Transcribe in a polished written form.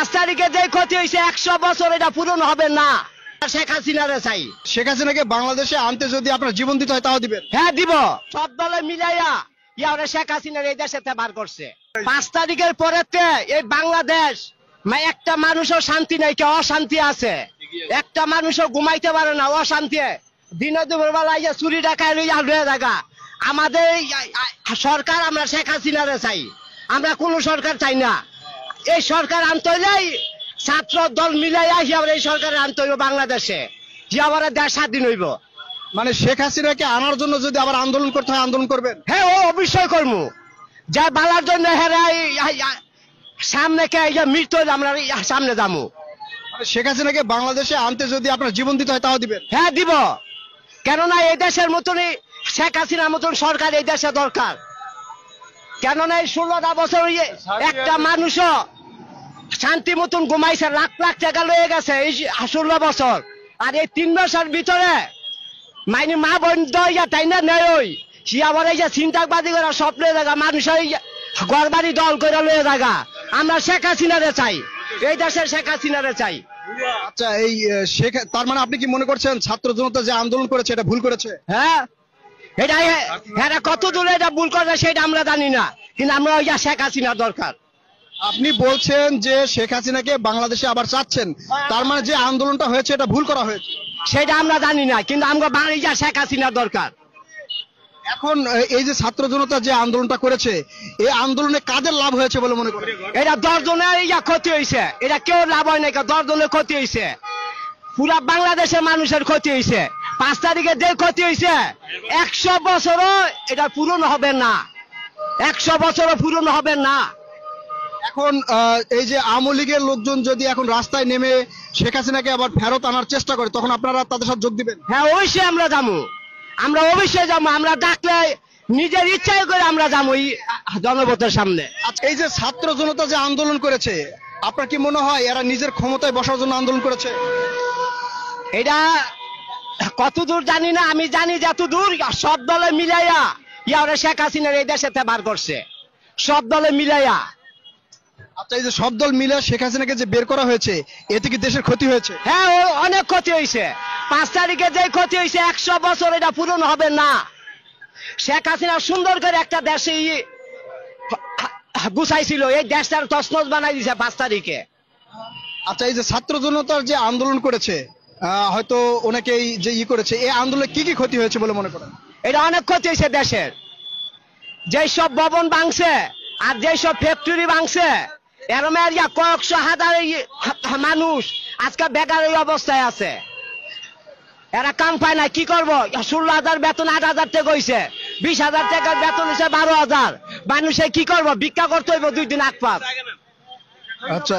5 তারিখে যে ক্ষতি হয়েছে 100 বছর এটা পূরণ হবে না। শেখ হাসিনারে চাই। শেখ হাসিনাকে বাংলাদেশে আনতে যদি আপনার জীবন দিতে হয় তাও দিবেন? হ্যাঁ দিব। সব দলে মিলাইয়া ইয়ারে শেখ হাসিনার এই দেশে বার করছে। 5 তারিখের পরেতে এই বাংলাদেশ একটা মানুষও শান্তি নাই, কে অশান্তি আছে। একটা মানুষও ঘুমাইতে পারে না, অশান্তি। দিনে দুপুর বেলা চুরি ডাকায় লইয়া হয়ে থাকা। আমাদের সরকার আমরা শেখ হাসিনারে চাই, আমরা কোন সরকার চাই না। এই সরকার আনতে হইলেই ছাত্র দল মিলাইয়া এই সরকার আনতে হইব বাংলাদেশে, যে আবার দেশ স্বাধীন হইব। মানে শেখ হাসিনাকে আনার জন্য যদি আবার আন্দোলন করতে হয় আন্দোলন করবেন? হ্যাঁ ও অবশ্যই করবো। যা বালার জন্য হেরাই সামনে কে মৃত্যু আমরা সামনে যাবো। শেখ হাসিনাকে বাংলাদেশে আনতে যদি আপনার জীবন দিতে হয় তাও দিবেন? হ্যাঁ দিব। কেননা এই দেশের মতনই শেখ হাসিনার মতন সরকার এই দেশে দরকার। কেননা এই 16টা বছর একটা মানুষও শান্তি মতন ঘুমাইছে, লাখ লাখ টাকা লয়ে গেছে এই 16 বছর। আর এই 3 বছর ভিতরে মাইনি মা বোন তাই না নেই ওই সে আবার এই যে চিন্তাবাদী করে স্বপ্ন জায়গা মানুষের ঘর বাড়ি দল করে লয়ে জায়গা। আমরা শেখ হাসিনারে চাই, এই দেশের শেখ হাসিনারে চাই। আচ্ছা, এই শেখ তার মানে আপনি কি মনে করছেন ছাত্র জনতা যে আন্দোলন করেছে এটা ভুল করেছে? হ্যাঁ এটা হ্যাঁ কত দূরে এটা ভুল করেছে সেটা আমরা জানি না, কিন্তু আমরা ওই শেখ হাসিনার দরকার। আপনি বলছেন যে শেখ হাসিনাকে বাংলাদেশে আবার চাচ্ছেন, তার মানে যে আন্দোলনটা হয়েছে এটা ভুল করা হয়েছে সেটা আমরা জানি না, কিন্তু আমরা বাংলাদেশে শেখ হাসিনার দরকার। এখন এই যে ছাত্র জনতা যে আন্দোলনটা করেছে এই আন্দোলনে কাদের লাভ হয়েছে বলে মনে করেন? এটা 10 জনের ক্ষতি হয়েছে, এটা কেউ লাভ হয় নাই, 10 জনের ক্ষতি হয়েছে। পুরা বাংলাদেশের মানুষের ক্ষতি হয়েছে। 5 তারিখে যে ক্ষতি হয়েছে 100 বছরও এটা পূরণ হবে না, 100 বছরও পূরণ হবে না। এখন এই যে আওয়ামী লীগের লোকজন যদি এখন রাস্তায় নেমে শেখ হাসিনাকে আবার ফেরত আনার চেষ্টা করে তখন আপনারা তাদের সাথে যোগ দিবেন? হ্যাঁ অবশ্যই আমরা যাবো, আমরা অবশ্যই যাবো। আমরা ডাকলে নিজের ইচ্ছায় করে আমরা যাবো জনগণের সামনে। এই যে ছাত্র জনতা যে আন্দোলন করেছে আপনার কি মনে হয় এরা নিজের ক্ষমতায় বসার জন্য আন্দোলন করেছে? এটা কতদূর জানি না, আমি জানি যতদূর সব দলে মিলাইয়া ইয়ারে শেখ হাসিনার এই দেশে বার করছে, সব দলে মিলাইয়া। আচ্ছা, এই যে সব দল মিলে শেখ হাসিনাকে যে বের করা হয়েছে এতে কি দেশের ক্ষতি হয়েছে? হ্যাঁ অনেক ক্ষতি হয়েছে। 5 তারিখে যে ক্ষতি হয়েছে 100 বছর এটা পূরণ হবে না। শেখ হাসিনা সুন্দর করে একটা দেশে গুছাইছিল, এই দেশটার তছনছ বানাই দিয়েছে 5 তারিখে। আচ্ছা, এই যে ছাত্র জনতার যে আন্দোলন করেছে হয়তো অনেকেই যে করেছে এই আন্দোলনে কি কি ক্ষতি হয়েছে বলে মনে করেন? এটা অনেক ক্ষতি হয়েছে দেশের। যেসব ভবন ভাঙছে আর যেসব ফ্যাক্টরি ভাঙছে এরমের কয়েকশো হাজার মানুষ আজকে বেকার এই অবস্থায় আছে, এরা কাম পায় না। কি করবো? 16,000 বেতন 8,000 টাকা হয়েছে, 20,000 টাকার বেতন হয়েছে 12,000। মানুষে কি করবো? ভিক্ষা করতে হইব 2 দিন 8 পাঁচ। আচ্ছা।